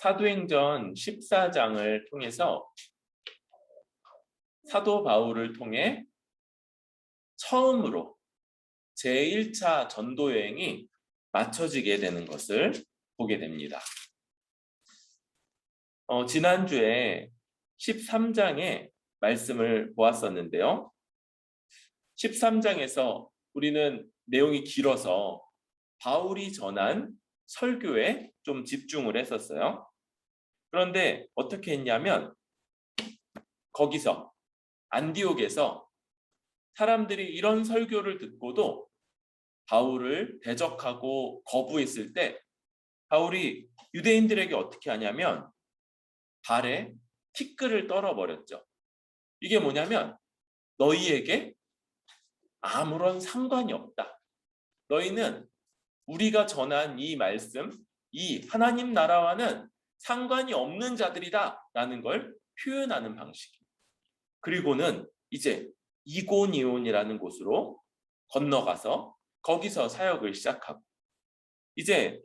사도행전 14장을 통해서 사도 바울을 통해 처음으로 제1차 전도 여행이 마쳐지게 되는 것을 보게 됩니다. 지난주에 13장의 말씀을 보았었는데요. 13장에서 우리는 내용이 길어서 바울이 전한 설교에 좀 집중을 했었어요. 그런데 어떻게 했냐면 거기서 안디옥에서 사람들이 이런 설교를 듣고도 바울을 대적하고 거부했을 때 바울이 유대인들에게 어떻게 하냐면 발에 티끌을 떨어버렸죠. 이게 뭐냐면 너희에게 아무런 상관이 없다. 너희는 우리가 전한 이 말씀, 이 하나님 나라와는 상관이 없는 자들이다 라는 걸 표현하는 방식입니다. 그리고는 이제 이고니온이라는 곳으로 건너가서 거기서 사역을 시작하고 이제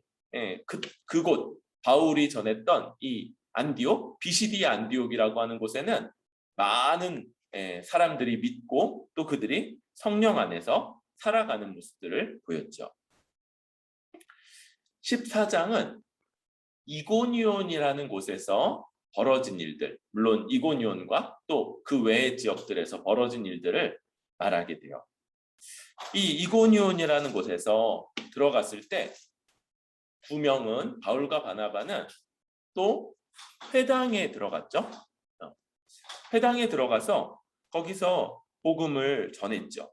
그곳 바울이 전했던 이 안디옥, 비시디아 안디옥이라고 하는 곳에는 많은 사람들이 믿고 또 그들이 성령 안에서 살아가는 모습들을 보였죠. 14장은 이고니온이라는 곳에서 벌어진 일들, 물론 이고니온과 또 그 외의 지역들에서 벌어진 일들을 말하게 돼요. 이 이고니온이라는 곳에서 들어갔을 때 두 명은 바울과 바나바는 또 회당에 들어갔죠. 회당에 들어가서 거기서 복음을 전했죠.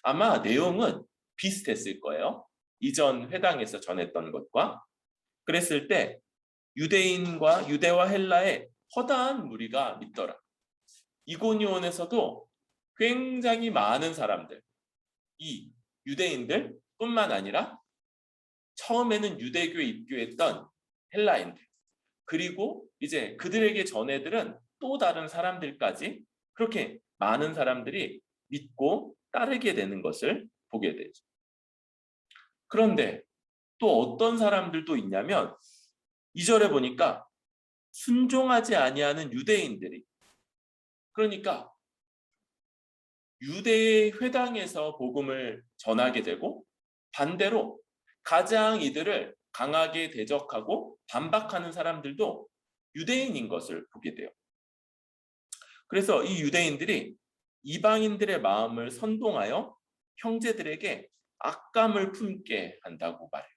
아마 내용은 비슷했을 거예요. 이전 회당에서 전했던 것과. 그랬을 때 유대인과 유대와 헬라의 허다한 무리가 믿더라. 이고니온에서도 굉장히 많은 사람들, 이 유대인들 뿐만 아니라 처음에는 유대교에 입교했던 헬라인들, 그리고 이제 그들에게 전해들은 또 다른 사람들까지 그렇게 많은 사람들이 믿고 따르게 되는 것을 보게 되죠. 그런데 또 어떤 사람들도 있냐면 2절에 보니까 순종하지 아니하는 유대인들이, 그러니까 유대의 회당에서 복음을 전하게 되고 반대로 가장 이들을 강하게 대적하고 반박하는 사람들도 유대인인 것을 보게 돼요. 그래서 이 유대인들이 이방인들의 마음을 선동하여 형제들에게 악감을 품게 한다고 말해요.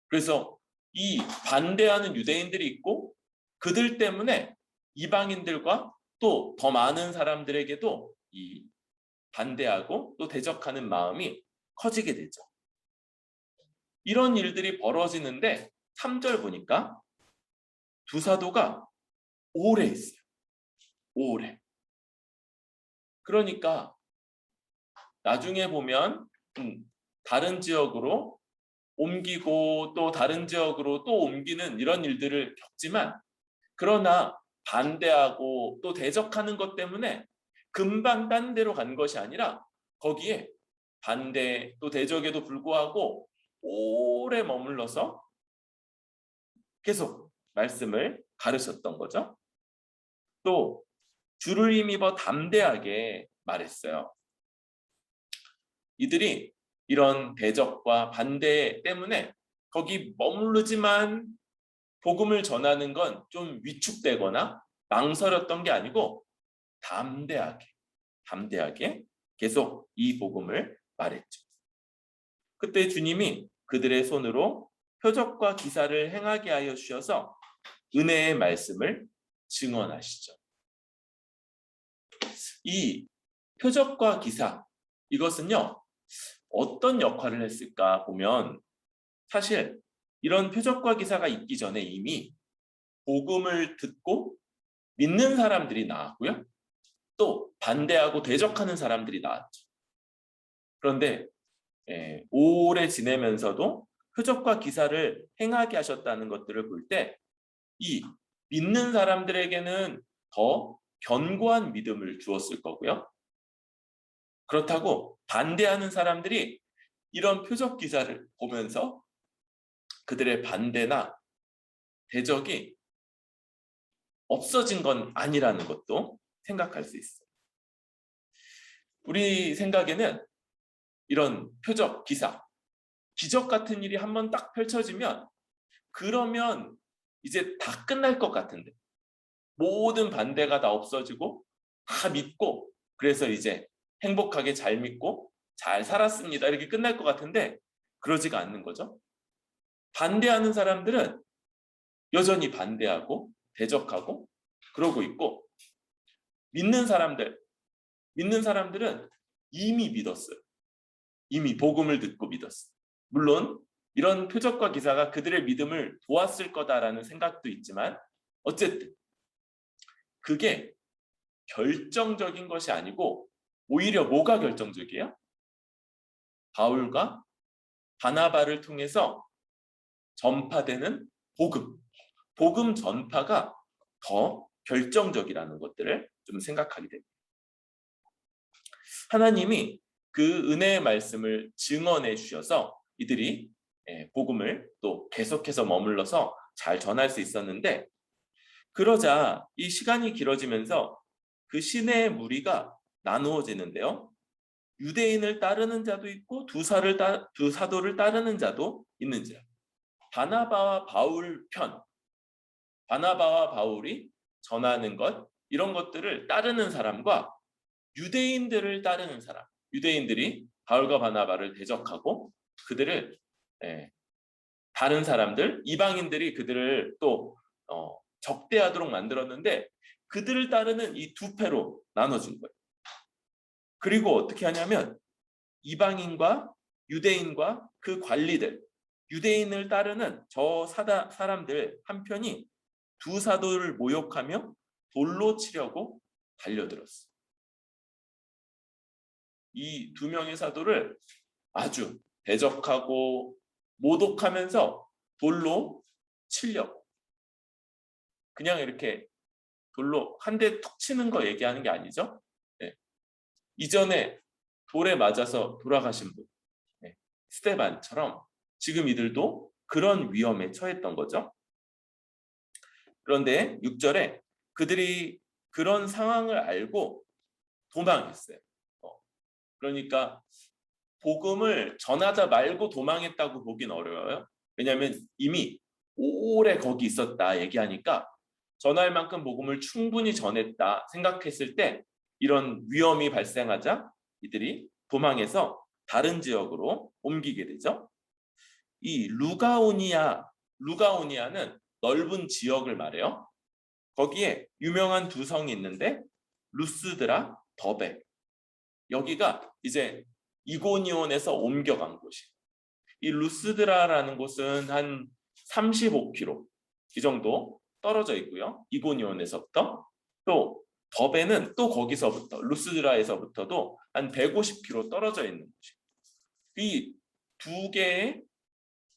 그래서 이 반대하는 유대인들이 있고 그들 때문에 이방인들과 또 더 많은 사람들에게도 이 반대하고 또 대적하는 마음이 커지게 되죠. 이런 일들이 벌어지는데 3절 보니까 두 사도가 오래 했어요. 오래. 그러니까 나중에 보면 다른 지역으로 옮기고 또 다른 지역으로 또 옮기는 이런 일들을 겪지만, 그러나 반대하고 또 대적하는 것 때문에 금방 딴 데로 간 것이 아니라 거기에 반대 또 대적에도 불구하고 오래 머물러서 계속 말씀을 가르쳤던 거죠. 또 주를 힘입어 담대하게 말했어요. 이들이 이런 대적과 반대 때문에 거기 머무르지만 복음을 전하는 건 좀 위축되거나 망설였던 게 아니고 담대하게 계속 이 복음을 말했죠. 그때 주님이 그들의 손으로 표적과 기사를 행하게 하여 주셔서 은혜의 말씀을 증언하시죠. 이 표적과 기사, 이것은요 어떤 역할을 했을까 보면, 사실 이런 표적과 기사가 있기 전에 이미 복음을 듣고 믿는 사람들이 나왔고요, 또 반대하고 대적하는 사람들이 나왔죠. 그런데 오래 지내면서도 표적과 기사를 행하게 하셨다는 것들을 볼 때 이 믿는 사람들에게는 더 견고한 믿음을 주었을 거고요, 그렇다고 반대하는 사람들이 이런 표적 기사를 보면서 그들의 반대나 대적이 없어진 건 아니라는 것도 생각할 수 있어요. 우리 생각에는 이런 표적, 기사, 기적 같은 일이 한번 딱 펼쳐지면 그러면 이제 다 끝날 것 같은데 모든 반대가 다 없어지고 다 믿고 그래서 이제 행복하게 잘 믿고 잘 살았습니다. 이렇게 끝날 것 같은데 그러지가 않는 거죠. 반대하는 사람들은 여전히 반대하고 대적하고 그러고 있고 믿는 사람들은 이미 믿었어요. 이미 복음을 듣고 믿었어요. 물론 이런 표적과 기사가 그들의 믿음을 도왔을 거다라는 생각도 있지만 어쨌든 그게 결정적인 것이 아니고 오히려 뭐가 결정적이에요? 바울과 바나바를 통해서 전파되는 복음 전파가 더 결정적이라는 것들을 좀 생각하게 됩니다. 하나님이 그 은혜의 말씀을 증언해 주셔서 이들이 복음을 또 계속해서 머물러서 잘 전할 수 있었는데 그러자 이 시간이 길어지면서 그 신의 무리가 나누어지는데요. 유대인을 따르는 자도 있고 두 사도를 따르는 자도 있는지라. 바나바와 바울이 전하는 것 이런 것들을 따르는 사람과 유대인들을 따르는 사람, 유대인들이 바울과 바나바를 대적하고 그들을 다른 사람들, 이방인들이 그들을 또 적대하도록 만들었는데 그들을 따르는 이 두 패로 나눠진 거예요. 그리고 어떻게 하냐면 이방인과 유대인과 그 관리들, 유대인을 따르는 저 사람들 한편이 두 사도를 모욕하며 돌로 치려고 달려들었어요. 이 두 명의 사도를 아주 대적하고 모독하면서 돌로 치려고. 그냥 이렇게 돌로 한 대 툭 치는 거 얘기하는 게 아니죠. 네. 이전에 돌에 맞아서 돌아가신 분, 스데반처럼 지금 이들도 그런 위험에 처했던 거죠. 그런데 6절에 그들이 그런 상황을 알고 도망했어요. 그러니까 복음을 전하다 말고 도망했다고 보긴 어려워요. 왜냐하면 이미 오래 거기 있었다 얘기하니까 전할 만큼 복음을 충분히 전했다 생각했을 때 이런 위험이 발생하자 이들이 도망해서 다른 지역으로 옮기게 되죠. 이 루가오니아는 넓은 지역을 말해요. 거기에 유명한 두 성이 있는데 루스드라, 더베. 여기가 이제 이고니온에서 옮겨간 곳이에요. 이 루스드라라는 곳은 한 35km 이 정도 떨어져 있고요. 이고니온에서부터 또 더베는 또 거기서부터 루스드라에서부터도 한 150km 떨어져 있는 곳이에요. 이 두 개의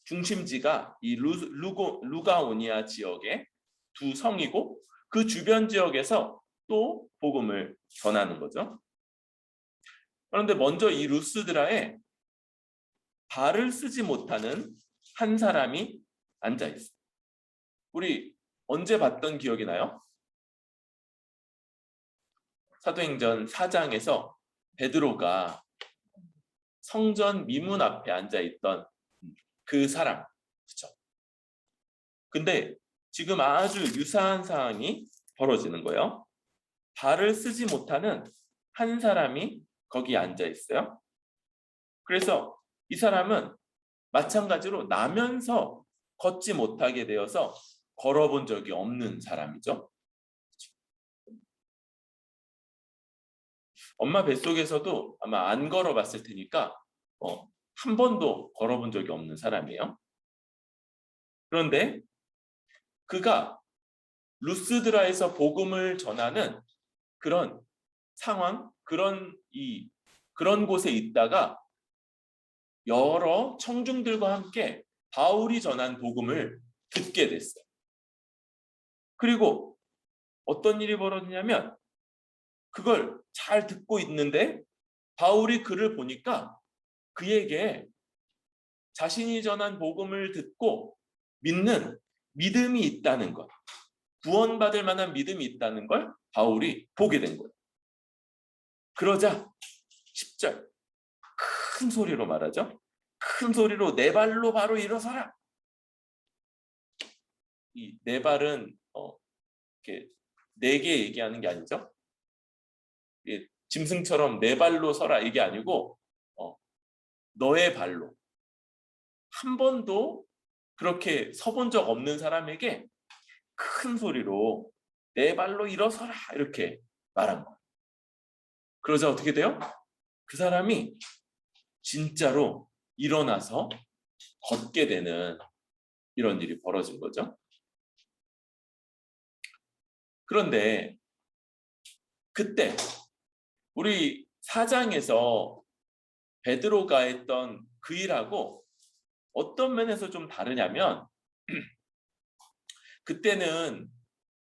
중심지가 이 루가오니아 지역의 두 성이고 그 주변 지역에서 또 복음을 전하는 거죠. 그런데 먼저 이 루스드라에 발을 쓰지 못하는 한 사람이 앉아 있어요. 우리 언제 봤던 기억이 나요? 사도행전 4장에서 베드로가 성전 미문 앞에 앉아 있던 그 사람. 그렇죠? 근데 지금 아주 유사한 상황이 벌어지는 거예요. 발을 쓰지 못하는 한 사람이 거기 앉아 있어요. 그래서 이 사람은 마찬가지로 나면서 걷지 못하게 되어서 걸어본 적이 없는 사람이죠. 엄마 뱃속에서도 아마 안 걸어봤을 테니까 한 번도 걸어본 적이 없는 사람이에요. 그런데 그가 루스드라에서 복음을 전하는 그런 상황, 그런 곳에 있다가 여러 청중들과 함께 바울이 전한 복음을 듣게 됐어요. 그리고 어떤 일이 벌어지냐면 그걸 잘 듣고 있는데 바울이 그를 보니까 그에게 자신이 전한 복음을 듣고 믿는 믿음이 있다는 것, 구원받을 만한 믿음이 있다는 걸 바울이 보게 된 거예요. 그러자 10절 큰 소리로 말하죠. 큰 소리로 내 발로 바로 일어서라. 이 내 발은 이렇게 내게 얘기하는 게 아니죠. 짐승처럼 내 발로 서라 이게 아니고 너의 발로. 한 번도 그렇게 서본 적 없는 사람에게 큰 소리로 내 발로 일어서라 이렇게 말한 거예요. 그러자 어떻게 돼요? 그 사람이 진짜로 일어나서 걷게 되는 이런 일이 벌어진 거죠. 그런데 그때 우리 4장에서 베드로가 했던 그 일하고 어떤 면에서 좀 다르냐면 그때는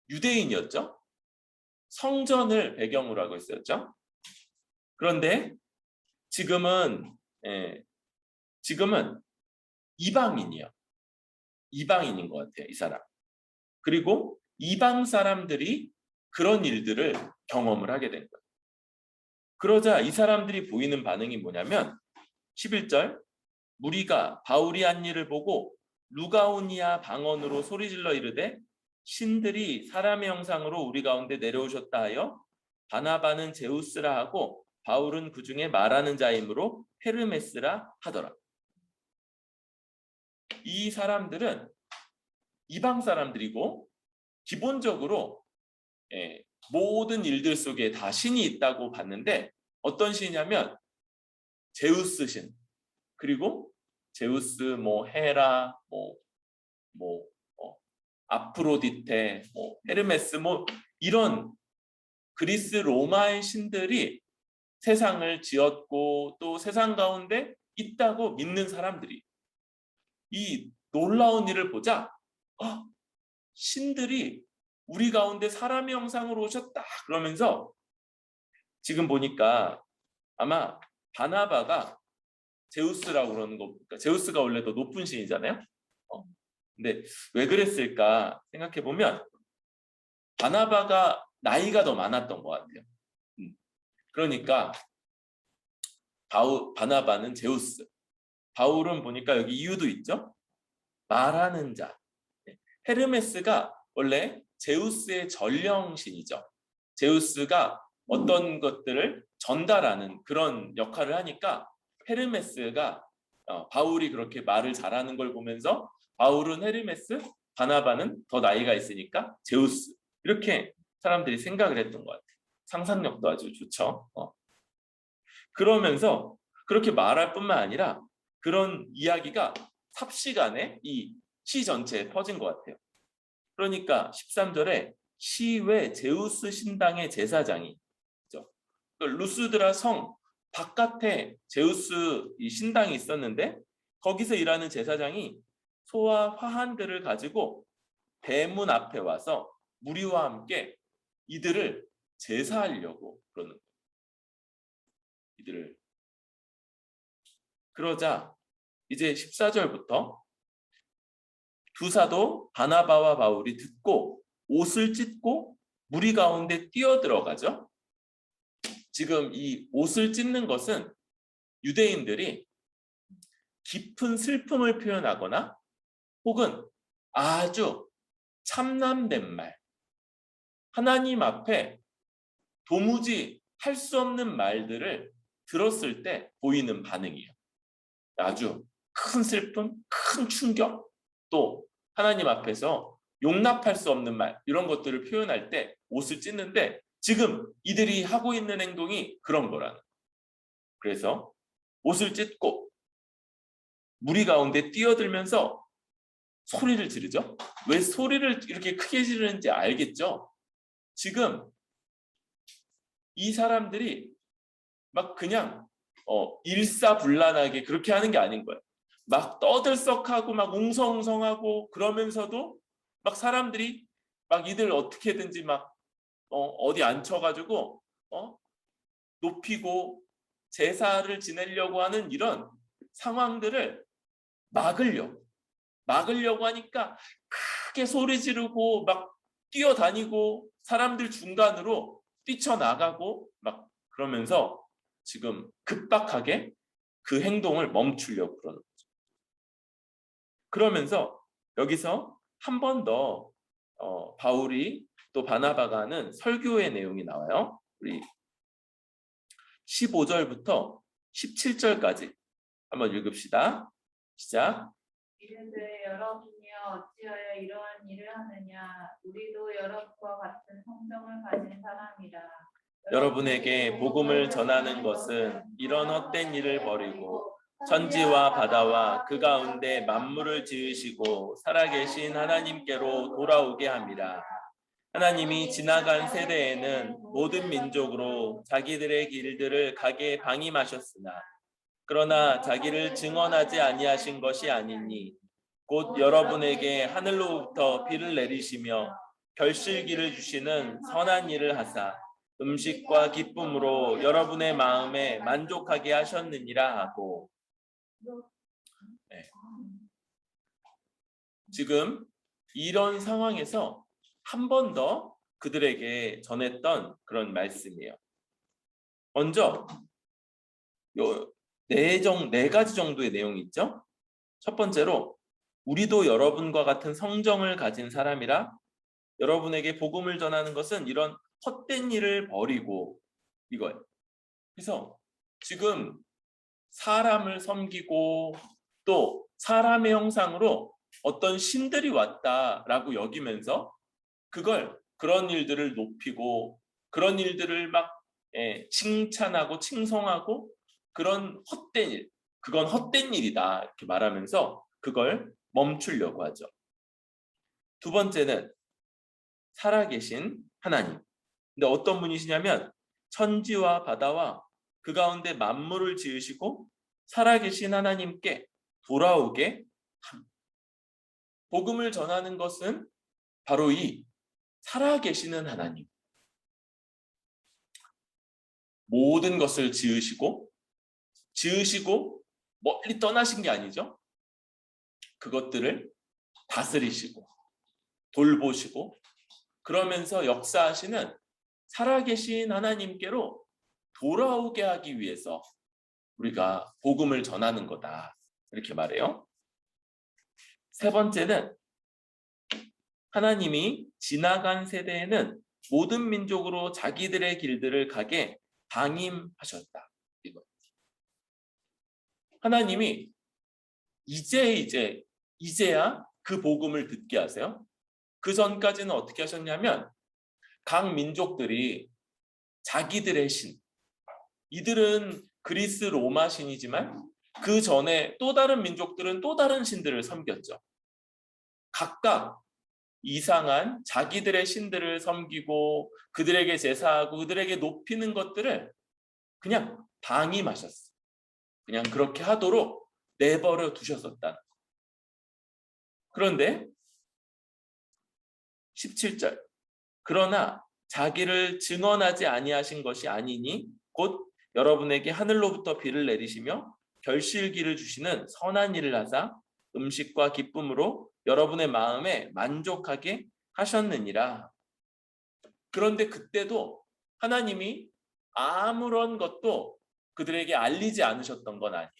유대인이었죠. 성전을 배경으로 하고 있었죠. 그런데 지금은 이방인이요. 이방인인 것 같아요, 이 사람. 그리고 이방 사람들이 그런 일들을 경험을 하게 된 거예요. 그러자 이 사람들이 보이는 반응이 뭐냐면 11절 무리가 바울이 한 일을 보고 루가오니아 방언으로 소리질러 이르되 신들이 사람의 형상으로 우리 가운데 내려오셨다 하여 바나바는 제우스라 하고 바울은 그 중에 말하는 자이므로 헤르메스라 하더라. 이 사람들은 이방 사람들이고 기본적으로 모든 일들 속에 다 신이 있다고 봤는데 어떤 신이냐면 제우스 신, 그리고 제우스, 헤라, 아프로디테, 헤르메스, 이런 그리스 로마의 신들이 세상을 지었고 또 세상 가운데 있다고 믿는 사람들이 이 놀라운 일을 보자 신들이 우리 가운데 사람의 형상으로 오셨다 그러면서 지금 보니까 아마 바나바가 제우스라고 그러는 거, 그러니까 제우스가 원래 더 높은 신이잖아요. 근데 왜 그랬을까 생각해 보면 바나바가 나이가 더 많았던 것 같아요. 그러니까 바나바는 제우스, 바울은 보니까 여기 이유도 있죠. 말하는 자. 헤르메스가 원래 제우스의 전령신이죠. 제우스가 어떤 것들을 전달하는 그런 역할을 하니까 헤르메스가 바울이 그렇게 말을 잘하는 걸 보면서 바울은 헤르메스, 바나바는 더 나이가 있으니까 제우스 이렇게 사람들이 생각을 했던 것 같아요. 상상력도 아주 좋죠. 그러면서 그렇게 말할 뿐만 아니라 그런 이야기가 삽시간에 이 시 전체에 퍼진 것 같아요. 그러니까 13절에 시외 제우스 신당의 제사장이 루스드라 성 바깥에 제우스 이 신당이 있었는데 거기서 일하는 제사장이 소와 화한들을 가지고 대문 앞에 와서 무리와 함께 이들을 제사하려고 그러는 거예요. 이들을. 그러자 이제 14절부터 두 사도 바나바와 바울이 듣고 옷을 찢고 무리 가운데 뛰어들어가죠. 지금 이 옷을 찢는 것은 유대인들이 깊은 슬픔을 표현하거나 혹은 아주 참남된 말, 하나님 앞에 도무지 할 수 없는 말들을 들었을 때 보이는 반응이에요. 아주 큰 슬픔, 큰 충격, 또 하나님 앞에서 용납할 수 없는 말, 이런 것들을 표현할 때 옷을 찢는데 지금 이들이 하고 있는 행동이 그런 거라는 거예요. 그래서 옷을 찢고 무리 가운데 뛰어들면서 소리를 지르죠. 왜 소리를 이렇게 크게 지르는지 알겠죠? 지금 이 사람들이 막 그냥 일사불란하게 그렇게 하는 게 아닌 거예요. 막 떠들썩하고 막 웅성웅성하고 그러면서도 막 사람들이 막 이들 어떻게든지 막 어디 앉혀가지고 높이고 제사를 지내려고 하는 이런 상황들을 막으려고 하니까 밖에 소리 지르고 막 뛰어다니고 사람들 중간으로 뛰쳐나가고 막 그러면서 지금 급박하게 그 행동을 멈추려고 그러는 거죠. 그러면서 여기서 한 번 더 바울이 또 바나바가 하는 설교의 내용이 나와요. 우리 15절부터 17절까지 한번 읽읍시다. 시작. 이르되 여러분이여 어찌하여 이러한 일을 하느냐 우리도 여러분과 같은 성정을 가진 사람이라. 여러분에게 복음을 전하는 것은 이런 헛된 일을 버리고 천지와 바다와 그 가운데 만물을 지으시고 살아계신 하나님께로 돌아오게 함이라. 하나님이 지나간 세대에는 모든 민족으로 자기들의 길들을 가게 방임하셨으나 그러나 자기를 증언하지 아니하신 것이 아니니 곧 여러분에게 하늘로부터 비를 내리시며 결실기를 주시는 선한 일을 하사 음식과 기쁨으로 여러분의 마음에 만족하게 하셨느니라 하고. 네. 지금 이런 상황에서 한 번 더 그들에게 전했던 그런 말씀이에요. 먼저 네 가지 정도의 내용이 있죠. 첫 번째로 우리도 여러분과 같은 성정을 가진 사람이라 여러분에게 복음을 전하는 것은 이런 헛된 일을 버리고 이거예요. 그래서 지금 사람을 섬기고 또 사람의 형상으로 어떤 신들이 왔다라고 여기면서 그런 일들을 높이고 그런 일들을 막 칭찬하고 칭송하고 그런 헛된 일, 그건 헛된 일이다 이렇게 말하면서 그걸 멈추려고 하죠. 두 번째는 살아계신 하나님. 근데 어떤 분이시냐면 천지와 바다와 그 가운데 만물을 지으시고 살아계신 하나님께 돌아오게 합니다. 복음을 전하는 것은 바로 이 살아계시는 하나님. 모든 것을 지으시고 멀리 떠나신 게 아니죠. 그것들을 다스리시고 돌보시고 그러면서 역사하시는 살아계신 하나님께로 돌아오게 하기 위해서 우리가 복음을 전하는 거다 이렇게 말해요. 세 번째는 하나님이 지나간 세대에는 모든 민족으로 자기들의 길들을 가게 방임하셨다. 이거. 하나님이 이제야 그 복음을 듣게 하세요. 그 전까지는 어떻게 하셨냐면 각 민족들이 자기들의 신, 이들은 그리스 로마 신이지만 그 전에 또 다른 민족들은 또 다른 신들을 섬겼죠. 각각 이상한 자기들의 신들을 섬기고 그들에게 제사하고 그들에게 높이는 것들을 그냥 방임하셨어요. 그냥 그렇게 하도록 내버려 두셨었다. 그런데 17절 그러나 자기를 증언하지 아니하신 것이 아니니 곧 여러분에게 하늘로부터 비를 내리시며 결실기를 주시는 선한 일을 하사 음식과 기쁨으로 여러분의 마음에 만족하게 하셨느니라. 그런데 그때도 하나님이 아무런 것도 그들에게 알리지 않으셨던 건 아니에요.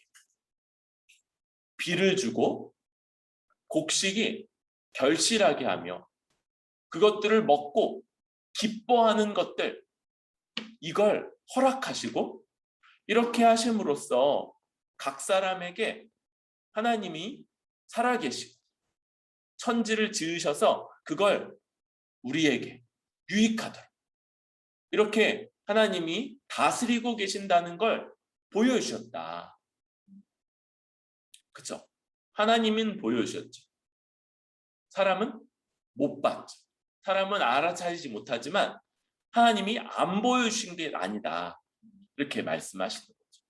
비를 주고 곡식이 결실하게 하며 그것들을 먹고 기뻐하는 것들, 이걸 허락하시고 이렇게 하심으로써 각 사람에게 하나님이 살아계시고 천지를 지으셔서 그걸 우리에게 유익하도록 이렇게 하나님이 다스리고 계신다는 걸 보여주셨다. 그렇죠? 하나님은 보여주셨죠. 사람은 못 봤죠. 사람은 알아차리지 못하지만 하나님이 안 보여주신 게 아니다. 이렇게 말씀하시는 거죠.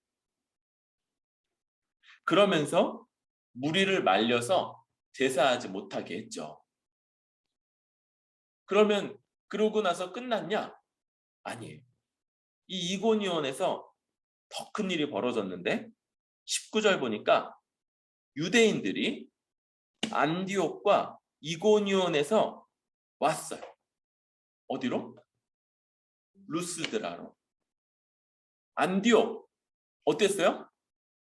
그러면서 무리를 말려서 제사하지 못하게 했죠. 그러면 그러고 나서 끝났냐? 아니에요. 이 이고니온에서 더 큰 일이 벌어졌는데 19절 보니까 유대인들이 안디옥과 이고니온에서 왔어요. 어디로? 루스드라로. 안디옥 어땠어요?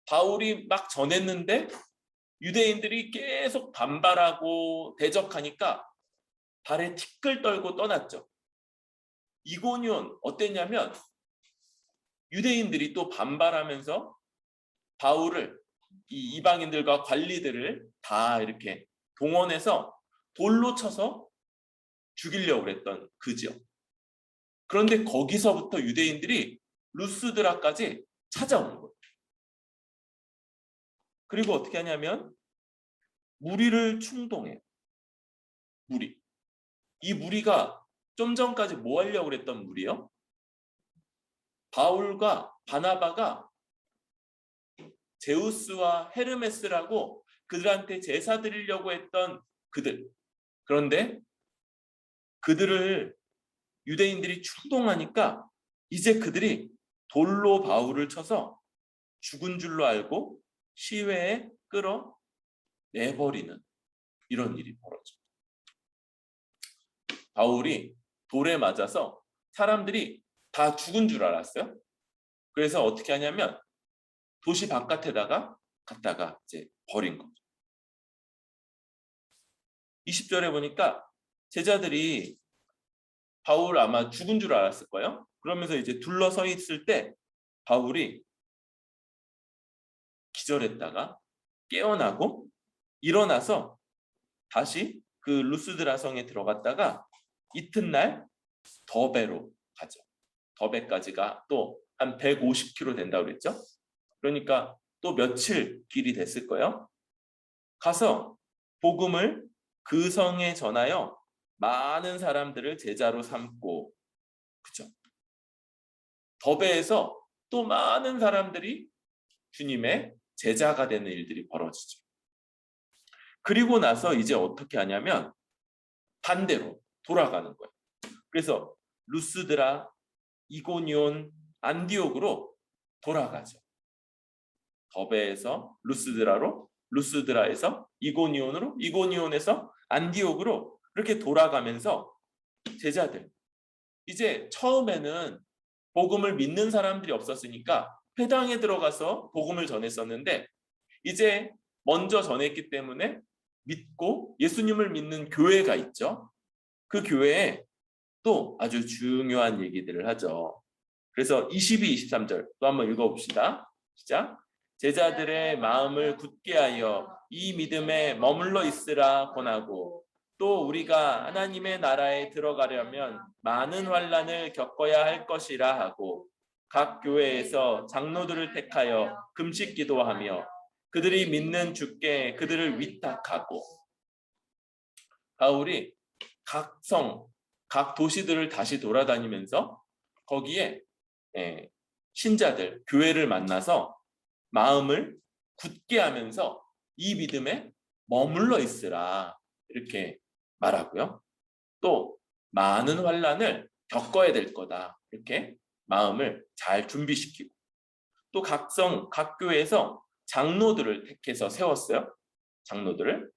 바울이 막 전했는데 유대인들이 계속 반발하고 대적하니까 발에 티끌 떨고 떠났죠. 이고니온 어땠냐면 유대인들이 또 반발하면서 바울을 이 이방인들과 관리들을 다 이렇게 동원해서 돌로 쳐서 죽이려고 그랬던 그 지역. 그런데 거기서부터 유대인들이 루스드라까지 찾아오는 거예요. 그리고 어떻게 하냐면 무리를 충동해요. 무리. 이 무리가 좀 전까지 뭐 하려고 그랬던 무리예요? 바울과 바나바가 제우스와 헤르메스라고 그들한테 제사 드리려고 했던 그들. 그런데 그들을 유대인들이 충동하니까 이제 그들이 돌로 바울을 쳐서 죽은 줄로 알고 시외에 끌어내버리는 이런 일이 벌어져. 바울이 돌에 맞아서 사람들이 다 죽은 줄 알았어요. 그래서 어떻게 하냐면 도시 바깥에다가 갖다가 이제 버린 거죠. 20절에 보니까 제자들이 바울 아마 죽은 줄 알았을 거예요. 그러면서 이제 둘러서 있을 때 바울이 기절했다가 깨어나고 일어나서 다시 그 루스드라 성에 들어갔다가 이튿날 더베로 가죠. 더베까지가 또 한 150km 된다고 그랬죠. 그러니까 또 며칠 길이 됐을 거예요. 가서 복음을 그 성에 전하여 많은 사람들을 제자로 삼고, 그죠? 더베에서 또 많은 사람들이 주님의 제자가 되는 일들이 벌어지죠. 그리고 나서 이제 어떻게 하냐면 반대로 돌아가는 거예요. 그래서 루스드라, 이고니온, 안디옥으로 돌아가죠. 더베에서 루스드라로, 루스드라에서 이고니온으로, 이고니온에서 안디옥으로 이렇게 돌아가면서 제자들, 이제 처음에는 복음을 믿는 사람들이 없었으니까 회당에 들어가서 복음을 전했었는데 이제 먼저 전했기 때문에 믿고 예수님을 믿는 교회가 있죠. 그 교회에 또 아주 중요한 얘기들을 하죠. 그래서 22, 23절 또 한번 읽어봅시다. 시작. 제자들의 마음을 굳게 하여 이 믿음에 머물러 있으라 권하고 또 우리가 하나님의 나라에 들어가려면 많은 환난을 겪어야 할 것이라 하고 각 교회에서 장로들을 택하여 금식 기도하며 그들이 믿는 주께 그들을 위탁하고. 바울이 각 성, 각 도시들을 다시 돌아다니면서 거기에 신자들, 교회를 만나서 마음을 굳게 하면서 이 믿음에 머물러 있으라 이렇게 말하고요. 또 많은 환난을 겪어야 될 거다 이렇게 마음을 잘 준비시키고 또 각 성, 각 교회에서 장로들을 택해서 세웠어요. 장로들을.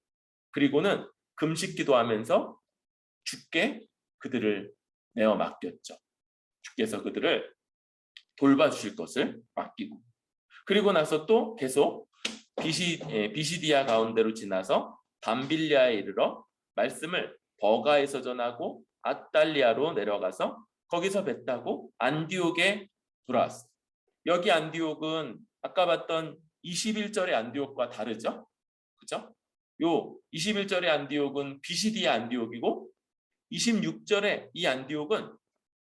그리고는 금식 기도하면서 주께 그들을 내어 맡겼죠. 주께서 그들을 돌봐주실 것을 맡기고 그리고 나서 또 계속 비시디아 가운데로 지나서 밤빌리아에 이르러 말씀을 버가에서 전하고 아탈리아로 내려가서 거기서 뱉다고 안디옥에 돌아왔어요. 여기 안디옥은 아까 봤던 21절의 안디옥과 다르죠? 그죠? 요 21절의 안디옥은 비시디아 안디옥이고 26절의 이 안디옥은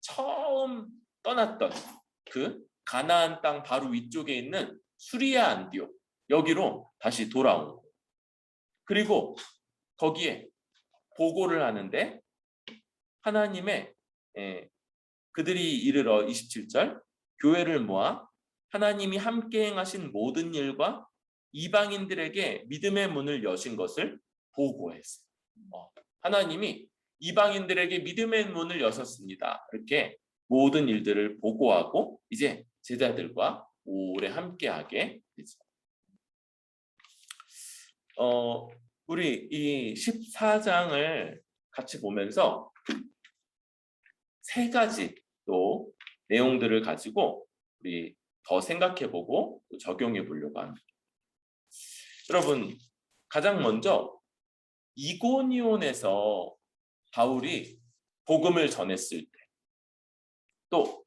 처음 떠났던 그 가나안 땅 바로 위쪽에 있는 수리아 안디옥 여기로 다시 돌아온 거예요. 그리고 거기에 보고를 하는데 하나님의 그들이 이르러 27절 교회를 모아 하나님이 함께 행하신 모든 일과 이방인들에게 믿음의 문을 여신 것을 보고했어요. 하나님이 이방인들에게 믿음의 문을 여셨습니다. 이렇게 모든 일들을 보고하고 이제 제자들과 오래 함께하게 되죠. 우리 이 14장을 같이 보면서 세 가지 또 내용들을 가지고 우리 더 생각해보고 적용해 보려고 합니다. 여러분, 가장 먼저 이고니온에서 바울이 복음을 전했을 때, 또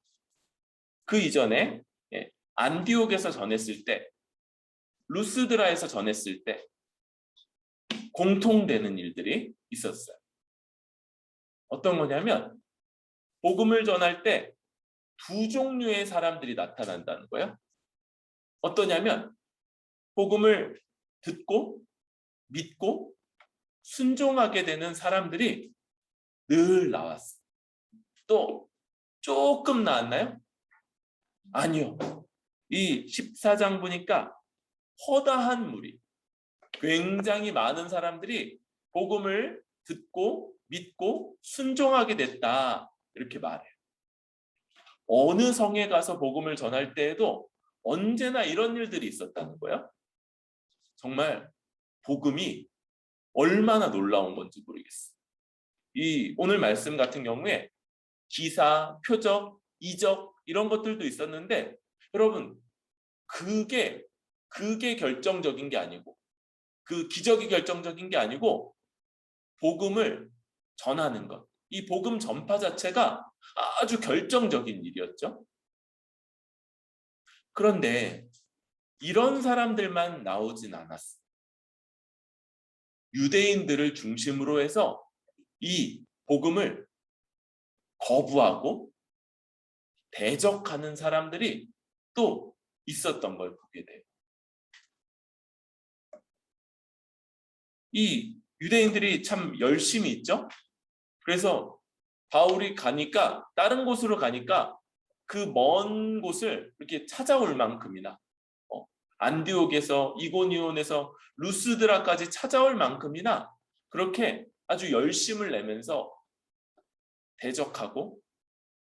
그 이전에 안디옥에서 전했을 때, 루스드라에서 전했을 때 공통되는 일들이 있었어요. 어떤 거냐면 복음을 전할 때 두 종류의 사람들이 나타난다는 거예요. 어떠냐면 복음을 듣고 믿고 순종하게 되는 사람들이 늘 나왔어요. 또 조금 나왔나요? 아니요. 이 14장 보니까 허다한 무리, 굉장히 많은 사람들이 복음을 듣고 믿고 순종하게 됐다, 이렇게 말해요. 어느 성에 가서 복음을 전할 때에도 언제나 이런 일들이 있었다는 거예요. 정말 복음이 얼마나 놀라운 건지 모르겠어요. 이 오늘 말씀 같은 경우에 기사, 표적, 이적 이런 것들도 있었는데, 여러분, 그게 결정적인 게 아니고, 그 기적이 결정적인 게 아니고, 복음을 전하는 것, 이 복음 전파 자체가 아주 결정적인 일이었죠. 그런데 이런 사람들만 나오진 않았어요. 유대인들을 중심으로 해서 이 복음을 거부하고 대적하는 사람들이 또 있었던 걸 보게 돼요. 이 유대인들이 참 열심히 있죠. 그래서 바울이 가니까, 다른 곳으로 가니까 그 먼 곳을 이렇게 찾아올 만큼이나 안디옥에서, 이고니온에서 루스드라까지 찾아올 만큼이나 그렇게 아주 열심을 내면서 대적하고,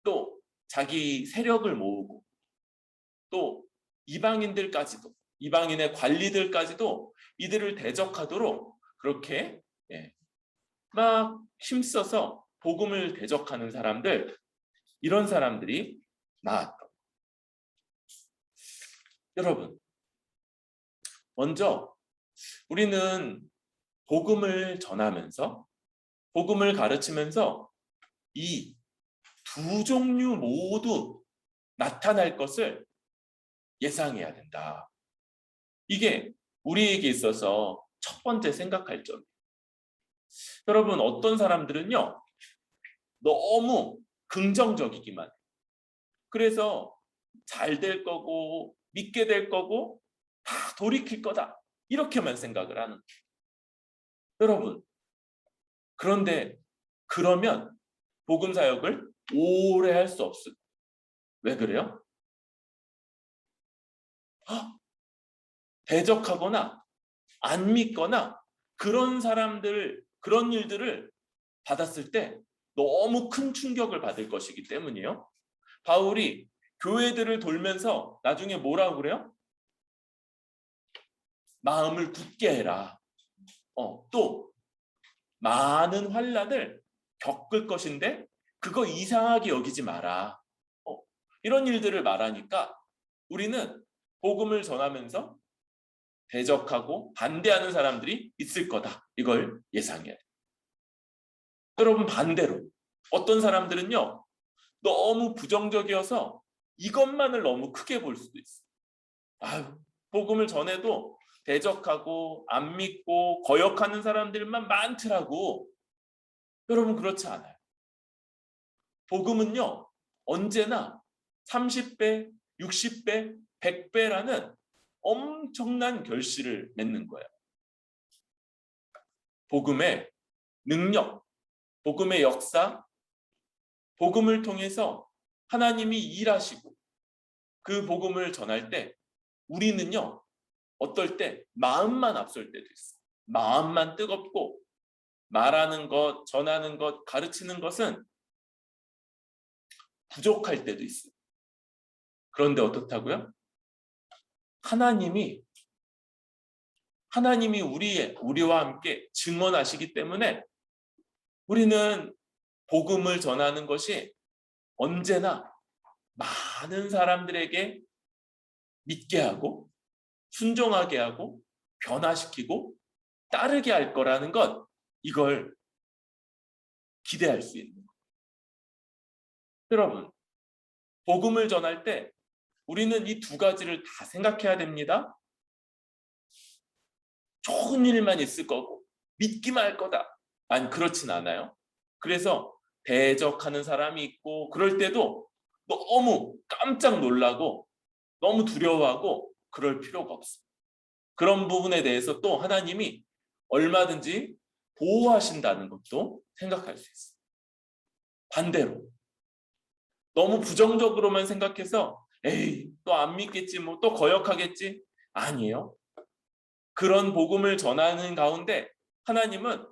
또 자기 세력을 모으고, 또 이방인들까지도, 이방인의 관리들까지도 이들을 대적하도록 그렇게 막 힘써서 복음을 대적하는 사람들, 이런 사람들이 나왔다. 여러분, 먼저 우리는 복음을 전하면서, 복음을 가르치면서 이 두 종류 모두 나타날 것을 예상해야 된다. 이게 우리에게 있어서 첫 번째 생각할 점이에요. 여러분, 어떤 사람들은요, 너무 긍정적이기만 해요. 그래서 잘 될 거고 믿게 될 거고 다 돌이킬 거다, 이렇게만 생각을 하는 거예요. 여러분, 그런데 그러면 복음 사역을 오래 할 수 없어요. 왜 그래요? 대적하거나 안 믿거나 그런 사람들, 그런 일들을 받았을 때 너무 큰 충격을 받을 것이기 때문이에요. 바울이 교회들을 돌면서 나중에 뭐라고 그래요? 마음을 굳게 해라. 또 많은 환난을 겪을 것인데 그거 이상하게 여기지 마라. 이런 일들을 말하니까 우리는 복음을 전하면서 대적하고 반대하는 사람들이 있을 거다, 이걸 예상해야 돼요. 여러분, 반대로 어떤 사람들은요, 너무 부정적이어서 이것만을 너무 크게 볼 수도 있어요. 복음을 전해도 대적하고 안 믿고 거역하는 사람들만 많더라고. 여러분, 그렇지 않아요. 복음은요, 언제나 30배, 60배, 100배라는 엄청난 결실을 맺는 거예요. 복음의 능력, 복음의 역사, 복음을 통해서 하나님이 일하시고 그 복음을 전할 때 우리는요, 어떨 때 마음만 앞설 때도 있어요. 마음만 뜨겁고 말하는 것, 전하는 것, 가르치는 것은 부족할 때도 있어요. 그런데 어떻다고요? 하나님이 하나님이 우리와 함께 증언하시기 때문에 우리는 복음을 전하는 것이 언제나 많은 사람들에게 믿게 하고 순종하게 하고 변화시키고 따르게 할 거라는 것, 이걸 기대할 수 있는 거예요. 여러분, 복음을 전할 때 우리는 이 두 가지를 다 생각해야 됩니다. 좋은 일만 있을 거고 믿기만 할 거다. 아니, 그렇진 않아요. 그래서 대적하는 사람이 있고 그럴 때도 너무 깜짝 놀라고 너무 두려워하고 그럴 필요가 없어요. 그런 부분에 대해서 또 하나님이 얼마든지 보호하신다는 것도 생각할 수 있어요. 반대로 너무 부정적으로만 생각해서 에이, 또 안 믿겠지, 뭐 또 거역하겠지. 아니에요. 그런 복음을 전하는 가운데 하나님은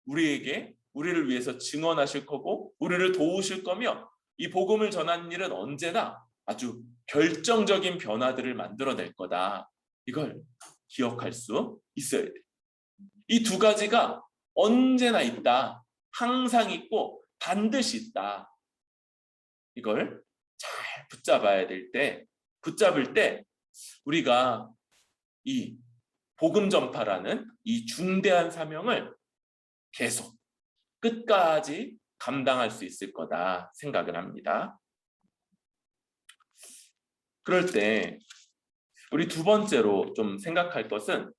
우리를 위해서 증언하실 거고 우리를 도우실 거며, 이 복음을 전하는 일은 언제나 아주 결정적인 변화들을 만들어낼 거다. 이걸 기억할 수 있어야 돼요. 이 두 가지가 언제나 있다. 항상 있고 반드시 있다. 이걸 잘 붙잡을 때 우리가 이 복음 전파라는 이 중대한 사명을 계속 끝까지 감당할 수 있을 거다 생각을 합니다. 그럴 때 우리 두 번째로 좀 생각할 것은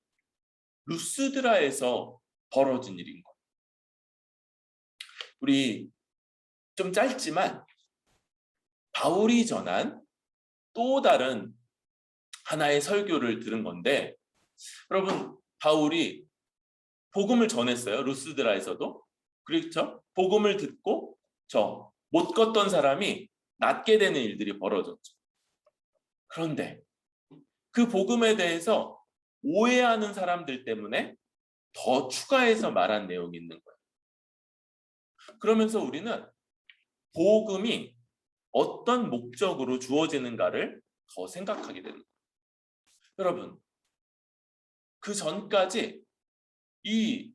루스드라에서 벌어진 일인 거예요. 우리 좀 짧지만 바울이 전한 또 다른 하나의 설교를 들은 건데, 여러분, 바울이 복음을 전했어요. 루스드라에서도. 그렇죠? 복음을 듣고 못 걷던 사람이 낫게 되는 일들이 벌어졌죠. 그런데 그 복음에 대해서 오해하는 사람들 때문에 더 추가해서 말한 내용이 있는 거예요. 그러면서 우리는 복음이 어떤 목적으로 주어지는가를 더 생각하게 되는 거예요. 여러분, 그 전까지 이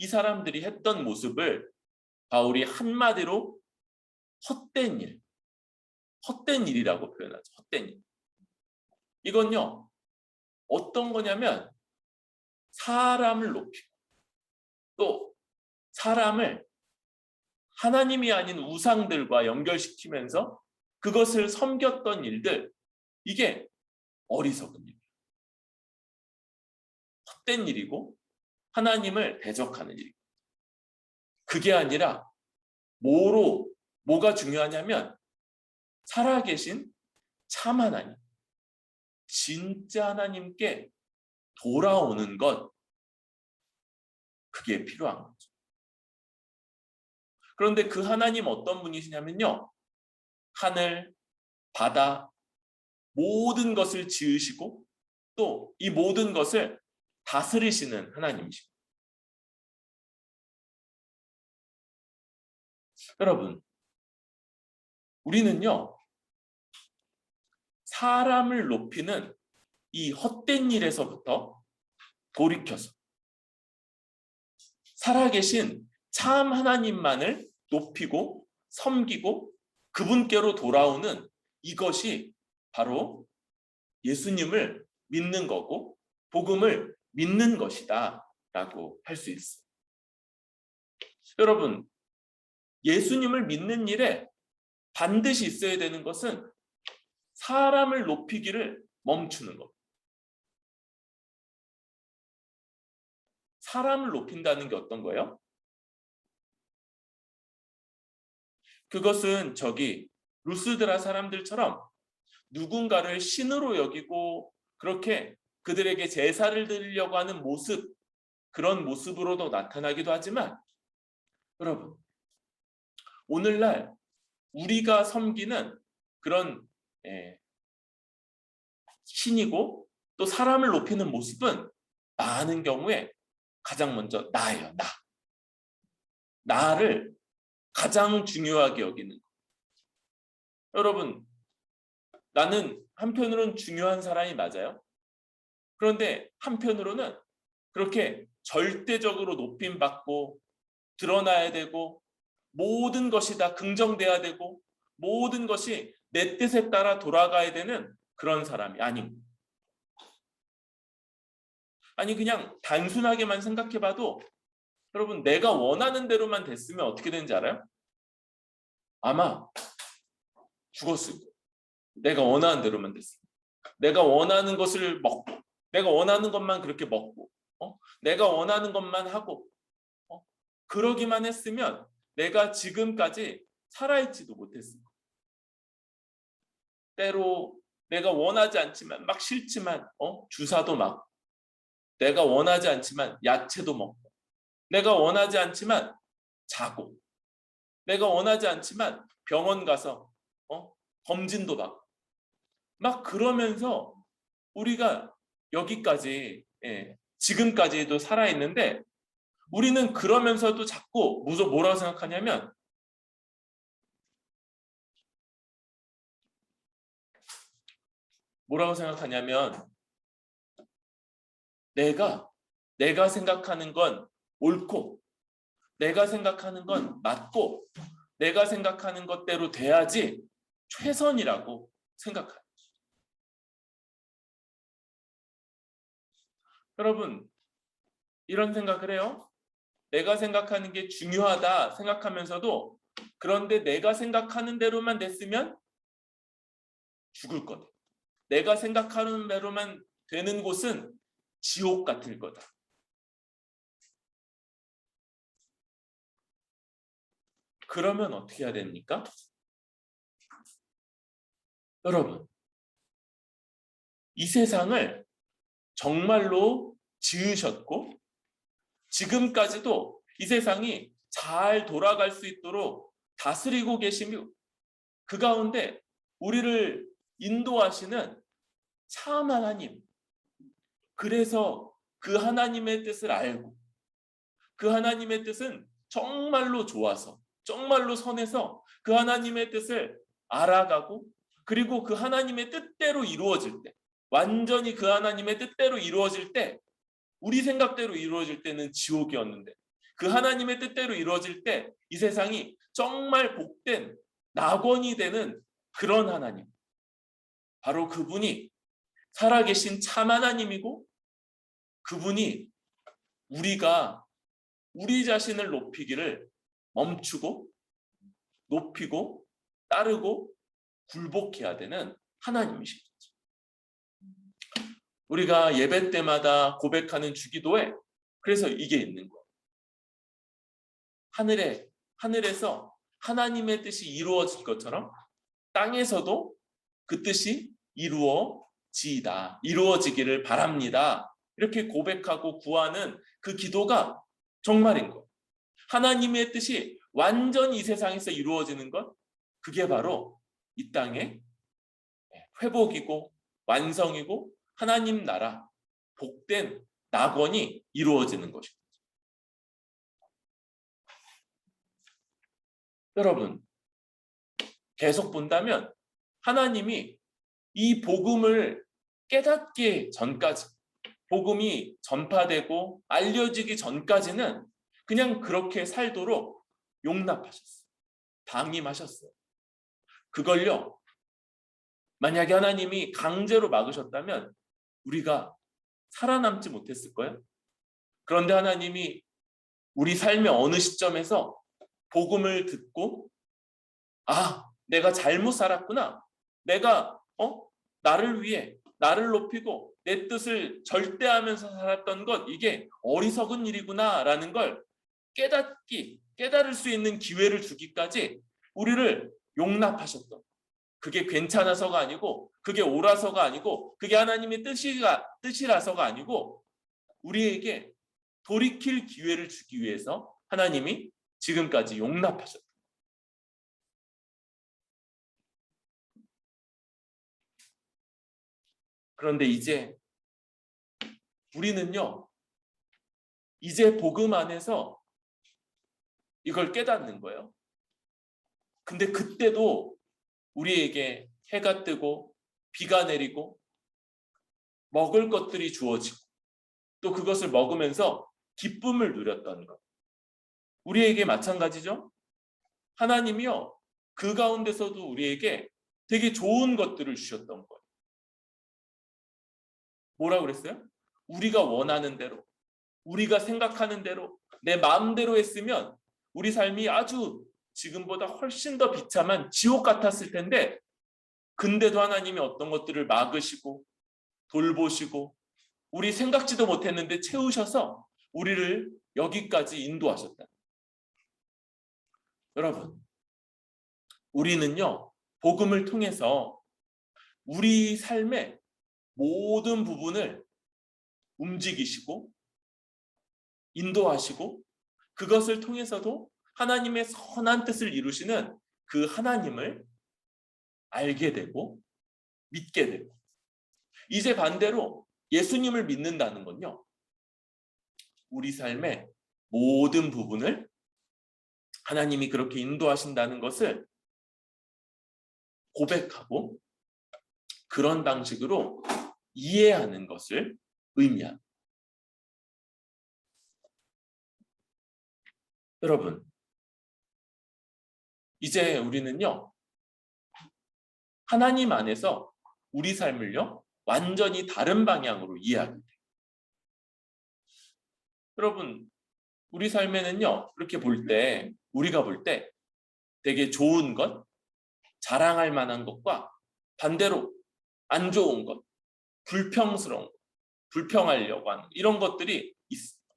사람들이 했던 모습을 바울이 한마디로 헛된 일이라고 표현하죠. 헛된 일. 이건요, 어떤 거냐면 사람을 높이고 또 사람을 하나님이 아닌 우상들과 연결시키면서 그것을 섬겼던 일들, 이게 어리석은 일이에요. 헛된 일이고 하나님을 대적하는 일이고, 그게 아니라 뭐가 중요하냐면 살아계신 참 하나님, 진짜 하나님께 돌아오는 것, 그게 필요한 거죠. 그런데 그 하나님 어떤 분이시냐면요, 하늘, 바다, 모든 것을 지으시고 또 이 모든 것을 다스리시는 하나님이십니다. 여러분, 우리는요, 사람을 높이는 이 헛된 일에서부터 돌이켜서 살아계신 참 하나님만을 높이고 섬기고 그분께로 돌아오는, 이것이 바로 예수님을 믿는 거고 복음을 믿는 것이다 라고 할 수 있어요. 여러분, 예수님을 믿는 일에 반드시 있어야 되는 것은 사람을 높이기를 멈추는 것. 사람을 높인다는 게 어떤 거예요? 그것은 루스드라 사람들처럼 누군가를 신으로 여기고 그렇게 그들에게 제사를 드리려고 하는 모습, 그런 모습으로도 나타나기도 하지만, 여러분, 오늘날 우리가 섬기는 그런 신이고 또 사람을 높이는 모습은 많은 경우에 가장 먼저 나예요. 나를 가장 중요하게 여기는 것. 여러분, 나는 한편으로는 중요한 사람이 맞아요. 그런데 한편으로는 그렇게 절대적으로 높임받고 드러나야 되고 모든 것이 다 긍정돼야 되고 모든 것이 내 뜻에 따라 돌아가야 되는 그런 사람이 아닙니다. 아니 그냥 단순하게만 생각해봐도 여러분 내가 원하는 대로만 됐으면 어떻게 되는지 알아요? 아마 죽었을 거예요. 내가 원하는 대로만 됐어요. 내가 원하는 것을 먹고 내가 원하는 것만 그렇게 먹고 내가 원하는 것만 하고 그러기만 했으면 내가 지금까지 살아있지도 못했을 거예요. 때로 내가 원하지 않지만 막 싫지만 주사도 맞고 내가 원하지 않지만 야채도 먹고 내가 원하지 않지만 자고 내가 원하지 않지만 병원 가서 검진도 받고 막 그러면서 우리가 여기까지 지금까지도 살아있는데 우리는 그러면서도 자꾸 뭐라고 생각하냐면 내가 생각하는 건 옳고 내가 생각하는 건 맞고 내가 생각하는 것대로 돼야지 최선이라고 생각해요. 여러분 이런 생각을 해요. 내가 생각하는 게 중요하다 생각하면서도 그런데 내가 생각하는 대로만 됐으면 죽을 거다. 내가 생각하는 대로만 되는 곳은 지옥 같을 거다. 그러면 어떻게 해야 됩니까? 여러분 이 세상을 정말로 지으셨고 지금까지도 이 세상이 잘 돌아갈 수 있도록 다스리고 계시며 그 가운데 우리를 인도하시는 참 하나님, 그래서 그 하나님의 뜻을 알고 그 하나님의 뜻은 정말로 좋아서 정말로 선해서 그 하나님의 뜻을 알아가고 그리고 그 하나님의 뜻대로 이루어질 때 완전히 그 하나님의 뜻대로 이루어질 때 우리 생각대로 이루어질 때는 지옥이었는데 그 하나님의 뜻대로 이루어질 때 이 세상이 정말 복된 낙원이 되는 그런 하나님, 바로 그분이 살아계신 참 하나님이고 그분이 우리가 우리 자신을 높이기를 멈추고 높이고 따르고 굴복해야 되는 하나님이신 거죠. 우리가 예배 때마다 고백하는 주기도에 그래서 이게 있는 거예요. 하늘에서 하나님의 뜻이 이루어질 것처럼 땅에서도 그 뜻이 이루어지기를 바랍니다. 이렇게 고백하고 구하는 그 기도가 정말인 거예요. 하나님의 뜻이 완전히 이 세상에서 이루어지는 것, 그게 바로 이 땅의 회복이고 완성이고 하나님 나라, 복된 낙원이 이루어지는 것입니다. 여러분, 계속 본다면 하나님이 이 복음을 깨닫기 전까지, 복음이 전파되고 알려지기 전까지는 그냥 그렇게 살도록 용납하셨어요. 방임하셨어요. 그걸요, 만약에 하나님이 강제로 막으셨다면 우리가 살아남지 못했을 거예요. 그런데 하나님이 우리 삶의 어느 시점에서 복음을 듣고 내가 잘못 살았구나. 내가 나를 위해 나를 높이고 내 뜻을 절대하면서 살았던 것, 이게 어리석은 일이구나라는 걸 깨달을 수 있는 기회를 주기까지 우리를 용납하셨던, 그게 괜찮아서가 아니고 그게 옳아서가 아니고 그게 하나님의 뜻이라서가 아니고 우리에게 돌이킬 기회를 주기 위해서 하나님이 지금까지 용납하셨다. 그런데 이제 우리는요, 이제 복음 안에서 이걸 깨닫는 거예요. 근데 그때도 우리에게 해가 뜨고 비가 내리고 먹을 것들이 주어지고 또 그것을 먹으면서 기쁨을 누렸던 것. 우리에게 마찬가지죠. 하나님이요, 그 가운데서도 우리에게 되게 좋은 것들을 주셨던 거예요. 뭐라고 그랬어요? 우리가 원하는 대로, 우리가 생각하는 대로, 내 마음대로 했으면 우리 삶이 아주 지금보다 훨씬 더 비참한 지옥 같았을 텐데, 근데도 하나님이 어떤 것들을 막으시고 돌보시고 우리 생각지도 못했는데 채우셔서 우리를 여기까지 인도하셨다. 여러분, 우리는요, 복음을 통해서 우리 삶의 모든 부분을 움직이시고 인도하시고 그것을 통해서도 하나님의 선한 뜻을 이루시는 그 하나님을 알게 되고 믿게 되고, 이제 반대로 예수님을 믿는다는 건요, 우리 삶의 모든 부분을 하나님이 그렇게 인도하신다는 것을 고백하고 그런 방식으로 이해하는 것을 의미합니다. 여러분, 이제 우리는요, 하나님 안에서 우리 삶을요, 완전히 다른 방향으로 이해하게 돼요. 여러분, 우리 삶에는요, 이렇게 우리가 볼 때 되게 좋은 것, 자랑할 만한 것과 반대로 안 좋은 것, 불평스러운 것, 불평하려고 하는 이런 것들이 있습니다.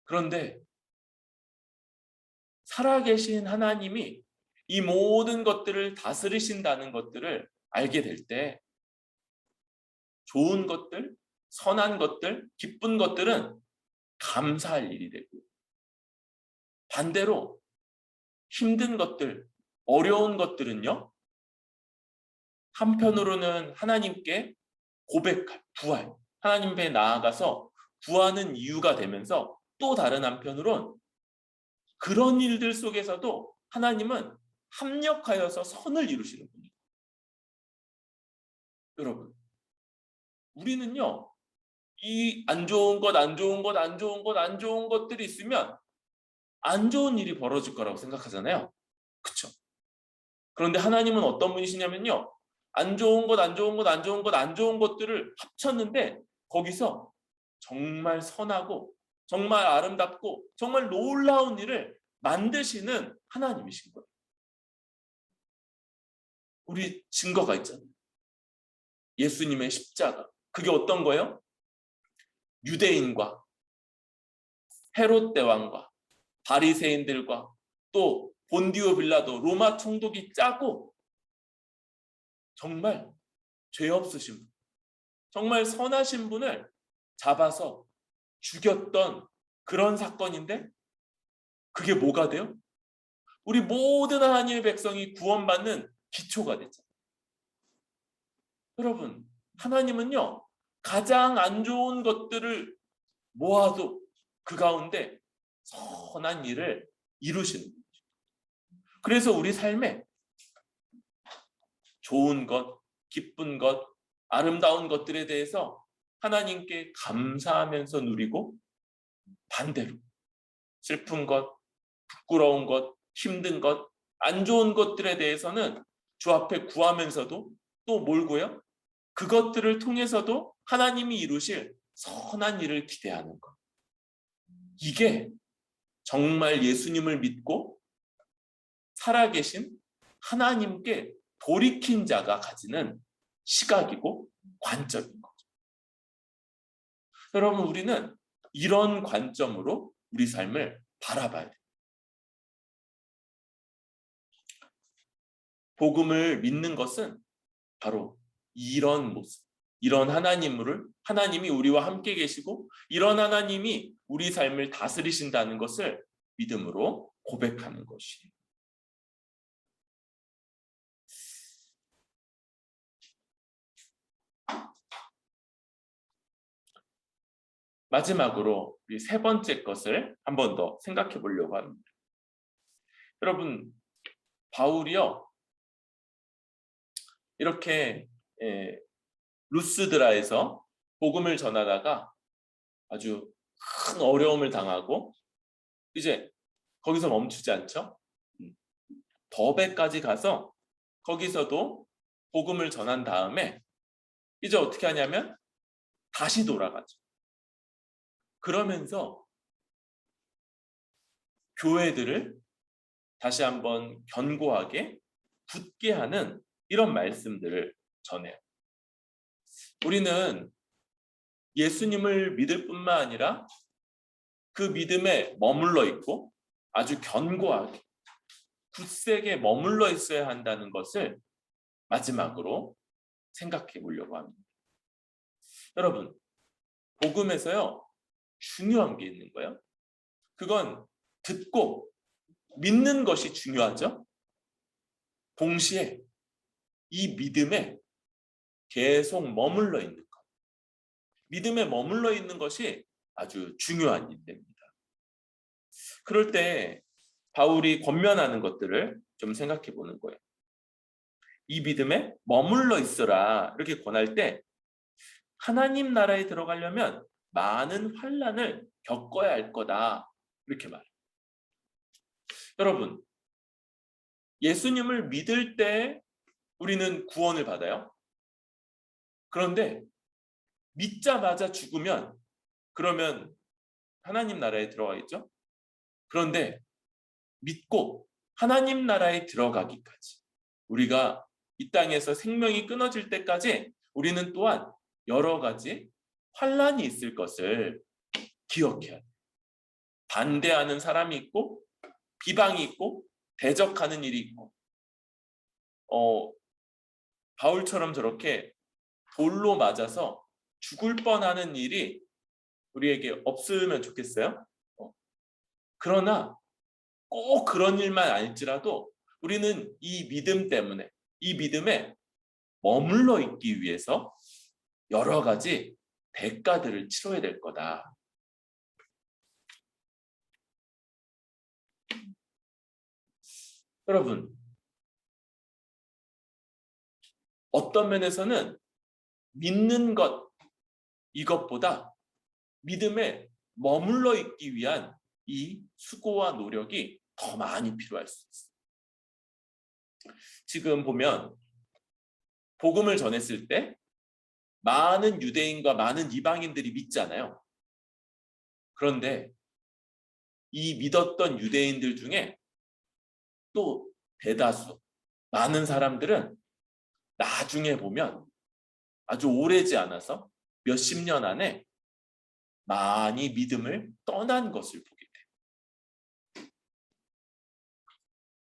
그런데 살아계신 하나님이 이 모든 것들을 다스리신다는 것들을 알게 될 때 좋은 것들, 선한 것들, 기쁜 것들은 감사할 일이 되고, 반대로 힘든 것들, 어려운 것들은요, 한편으로는 하나님께 고백할, 구할, 하나님 앞에 나아가서 구하는 이유가 되면서, 또 다른 한편으론 그런 일들 속에서도 하나님은 합력하여서 선을 이루시는 분이에요. 여러분, 우리는요, 이 안 좋은 것, 안 좋은 것, 안 좋은 것, 안 좋은 것들이 있으면 안 좋은 일이 벌어질 거라고 생각하잖아요. 그렇죠? 그런데 하나님은 어떤 분이시냐면요, 안 좋은 것, 안 좋은 것, 안 좋은 것, 안 좋은 것들을 합쳤는데 거기서 정말 선하고 정말 아름답고 정말 놀라운 일을 만드시는 하나님이신 거예요. 우리 증거가 있잖아요. 예수님의 십자가. 그게 어떤 거예요? 유대인과 헤롯 대왕과 바리새인들과 또 본디오 빌라도 로마 총독이 짜고 정말 죄 없으신 분, 정말 선하신 분을 잡아서 죽였던 그런 사건인데, 그게 뭐가 돼요? 우리 모든 하나님의 백성이 구원받는 기초가 됐잖아요. 여러분, 하나님은요, 가장 안 좋은 것들을 모아도 그 가운데 선한 일을 이루시는 거죠. 그래서 우리 삶에 좋은 것, 기쁜 것, 아름다운 것들에 대해서 하나님께 감사하면서 누리고, 반대로 슬픈 것, 부끄러운 것, 힘든 것, 안 좋은 것들에 대해서는 주 앞에 구하면서도 또 몰고요, 그것들을 통해서도 하나님이 이루실 선한 일을 기대하는 것. 이게 정말 예수님을 믿고 살아계신 하나님께 돌이킨 자가 가지는 시각이고 관점인 거죠. 여러분, 우리는 이런 관점으로 우리 삶을 바라봐야 돼요. 복음을 믿는 것은 바로 이런 모습, 이런 하나님이 우리와 함께 계시고 이런 하나님이 우리 삶을 다스리신다는 것을 믿음으로 고백하는 것이에요. 마지막으로 우리 세 번째 것을 한 번 더 생각해 보려고 합니다. 여러분, 바울이요, 이렇게 루스드라에서 복음을 전하다가 아주 큰 어려움을 당하고 이제 거기서 멈추지 않죠. 더베까지 가서 거기서도 복음을 전한 다음에 이제 어떻게 하냐면 다시 돌아가죠. 그러면서 교회들을 다시 한번 견고하게 굳게 하는 이런 말씀들을 전해요. 우리는 예수님을 믿을 뿐만 아니라 그 믿음에 머물러 있고 아주 견고하게 굳세게 머물러 있어야 한다는 것을 마지막으로 생각해 보려고 합니다. 여러분, 복음에서요, 중요한 게 있는 거예요. 그건 듣고 믿는 것이 중요하죠. 동시에 이 믿음에 계속 머물러 있는 것. 믿음에 머물러 있는 것이 아주 중요한 일입니다. 그럴 때 바울이 권면하는 것들을 좀 생각해 보는 거예요. 이 믿음에 머물러 있어라 이렇게 권할 때 하나님 나라에 들어가려면 많은 환난을 겪어야 할 거다 이렇게 말해요. 여러분, 예수님을 믿을 때 우리는 구원을 받아요. 그런데 믿자마자 죽으면 그러면 하나님 나라에 들어가겠죠? 그런데 믿고 하나님 나라에 들어가기까지 우리가 이 땅에서 생명이 끊어질 때까지 우리는 또한 여러 가지 환난이 있을 것을 기억해야 돼요. 반대하는 사람이 있고 비방이 있고 대적하는 일이 있고 바울처럼 저렇게 돌로 맞아서 죽을 뻔하는 일이 우리에게 없으면 좋겠어요. 그러나 꼭 그런 일만 아닐지라도 우리는 이 믿음 때문에 이 믿음에 머물러 있기 위해서 여러 가지 대가들을 치러야 될 거다. 여러분, 어떤 면에서는 믿는 것 이것보다 믿음에 머물러 있기 위한 이 수고와 노력이 더 많이 필요할 수 있어요. 지금 보면 복음을 전했을 때 많은 유대인과 많은 이방인들이 믿잖아요. 그런데 이 믿었던 유대인들 중에 또 대다수 많은 사람들은 나중에 보면 아주 오래지 않아서 몇십 년 안에 많이 믿음을 떠난 것을 보게 돼요.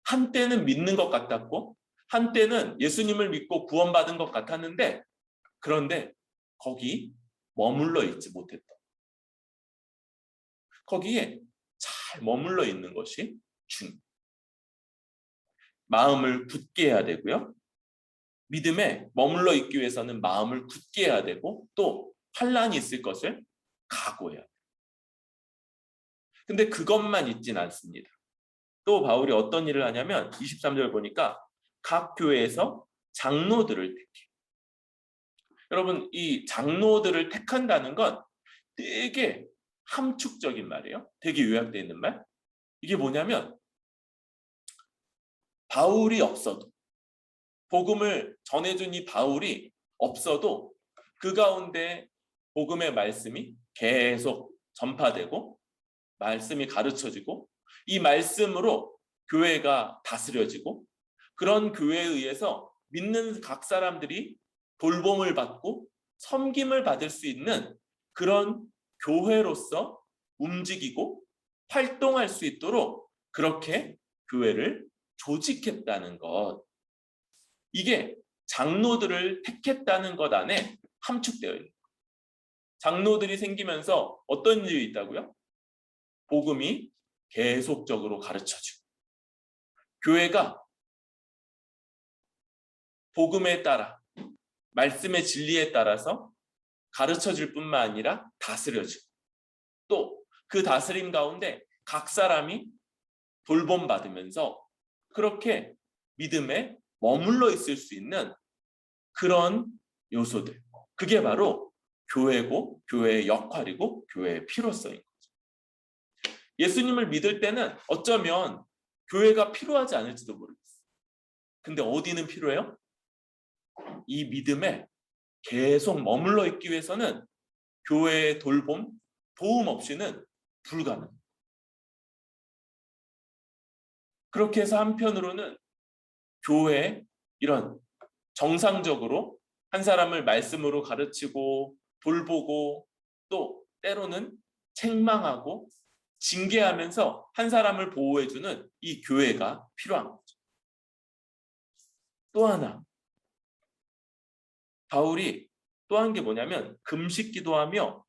한때는 믿는 것 같았고 한때는 예수님을 믿고 구원받은 것 같았는데 그런데 거기 머물러 있지 못했다. 거기에 잘 머물러 있는 것이 중요해요. 마음을 굳게 해야 되고요. 믿음에 머물러 있기 위해서는 마음을 굳게 해야 되고 또 환난이 있을 것을 각오해야 돼요. 근데 그것만 있진 않습니다. 또 바울이 어떤 일을 하냐면 23절 보니까 각 교회에서 장로들을 택해요. 여러분, 이 장로들을 택한다는 건 되게 함축적인 말이에요. 되게 요약되어 있는 말. 이게 뭐냐면 바울이 없어도 복음을 전해준 이 바울이 없어도 그 가운데 복음의 말씀이 계속 전파되고 말씀이 가르쳐지고 이 말씀으로 교회가 다스려지고 그런 교회에 의해서 믿는 각 사람들이 돌봄을 받고 섬김을 받을 수 있는 그런 교회로서 움직이고 활동할 수 있도록 그렇게 교회를 조직했다는 것. 이게 장로들을 택했다는 것 안에 함축되어 있는 거예요. 장로들이 생기면서 어떤 일이 있다고요? 복음이 계속적으로 가르쳐지고 교회가 복음에 따라 말씀의 진리에 따라서 가르쳐질 뿐만 아니라 다스려지고 또 그 다스림 가운데 각 사람이 돌봄받으면서 그렇게 믿음에 머물러 있을 수 있는 그런 요소들. 그게 바로 교회고 교회의 역할이고 교회의 필요성인 거죠. 예수님을 믿을 때는 어쩌면 교회가 필요하지 않을지도 모르겠어요. 근데 어디는 필요해요? 이 믿음에 계속 머물러 있기 위해서는 교회의 돌봄, 도움 없이는 불가능. 그렇게 해서 한편으로는 교회 이런 정상적으로 한 사람을 말씀으로 가르치고 돌보고 또 때로는 책망하고 징계하면서 한 사람을 보호해주는 이 교회가 필요한 거죠. 또 하나, 바울이 또 한 게 뭐냐면 금식 기도하며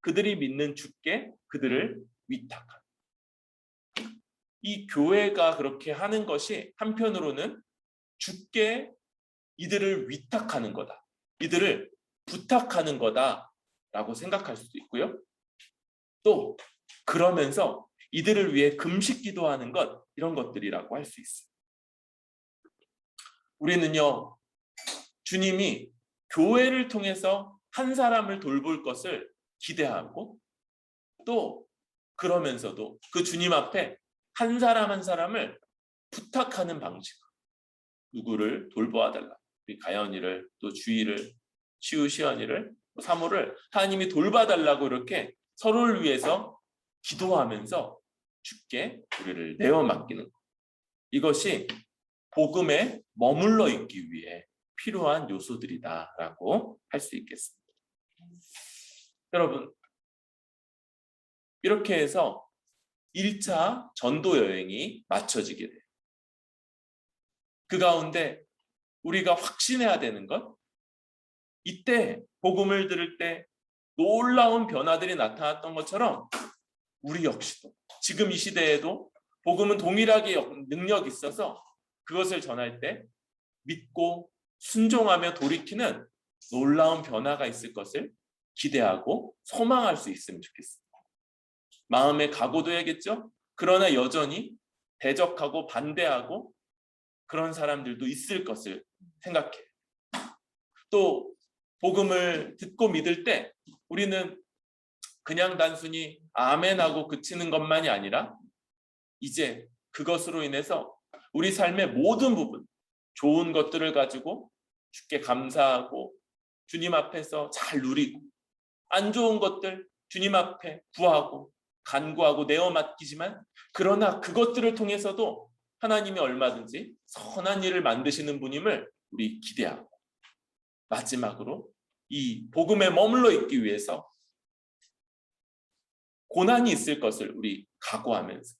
그들이 믿는 주께 그들을 위탁하는. 이 교회가 그렇게 하는 것이 한편으로는 주께 이들을 위탁하는 거다. 이들을 부탁하는 거다라고 생각할 수도 있고요. 또 그러면서 이들을 위해 금식 기도하는 것, 이런 것들이라고 할 수 있어요. 우리는요, 주님이 교회를 통해서 한 사람을 돌볼 것을 기대하고 또 그러면서도 그 주님 앞에 한 사람 한 사람을 부탁하는 방식. 누구를 돌보아 달라. 우리 가연이를, 또 주희를, 시우, 시연이를, 사모를 하나님이 돌봐달라고 이렇게 서로를 위해서 기도하면서 주께 우리를 내어 맡기는 것. 이것이 복음에 머물러 있기 위해 필요한 요소들이다라고 할 수 있겠습니다. 여러분, 이렇게 해서 1차 전도 여행이 마쳐지게 돼요. 그 가운데 우리가 확신해야 되는 것, 이때 복음을 들을 때 놀라운 변화들이 나타났던 것처럼 우리 역시도 지금 이 시대에도 복음은 동일하게 능력이 있어서 그것을 전할 때 믿고 순종하며 돌이키는 놀라운 변화가 있을 것을 기대하고 소망할 수 있으면 좋겠습니다. 마음에 각오도해야겠죠? 그러나 여전히 대적하고 반대하고 그런 사람들도 있을 것을 생각해. 또 복음을 듣고 믿을 때 우리는 그냥 단순히 아멘하고 그치는 것만이 아니라 이제 그것으로 인해서 우리 삶의 모든 부분, 좋은 것들을 가지고 주께 감사하고 주님 앞에서 잘 누리고 안 좋은 것들 주님 앞에 구하고 간구하고 내어 맡기지만 그러나 그것들을 통해서도 하나님이 얼마든지 선한 일을 만드시는 분임을 우리 기대하고 마지막으로 이 복음에 머물러 있기 위해서 고난이 있을 것을 우리 각오하면서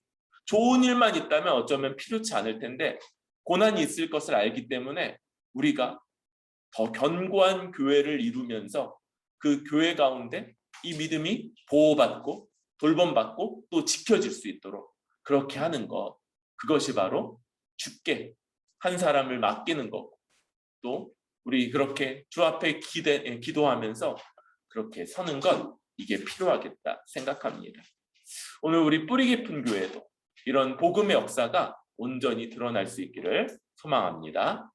좋은 일만 있다면 어쩌면 필요치 않을 텐데 고난이 있을 것을 알기 때문에 우리가 더 견고한 교회를 이루면서 그 교회 가운데 이 믿음이 보호받고 돌봄받고 또 지켜질 수 있도록 그렇게 하는 것, 그것이 바로 주께 한 사람을 맡기는 거고 또 우리 그렇게 주 앞에 기도하면서 그렇게 서는 것, 이게 필요하겠다 생각합니다. 오늘 우리 뿌리 깊은 교회도 이런 복음의 역사가 온전히 드러날 수 있기를 소망합니다.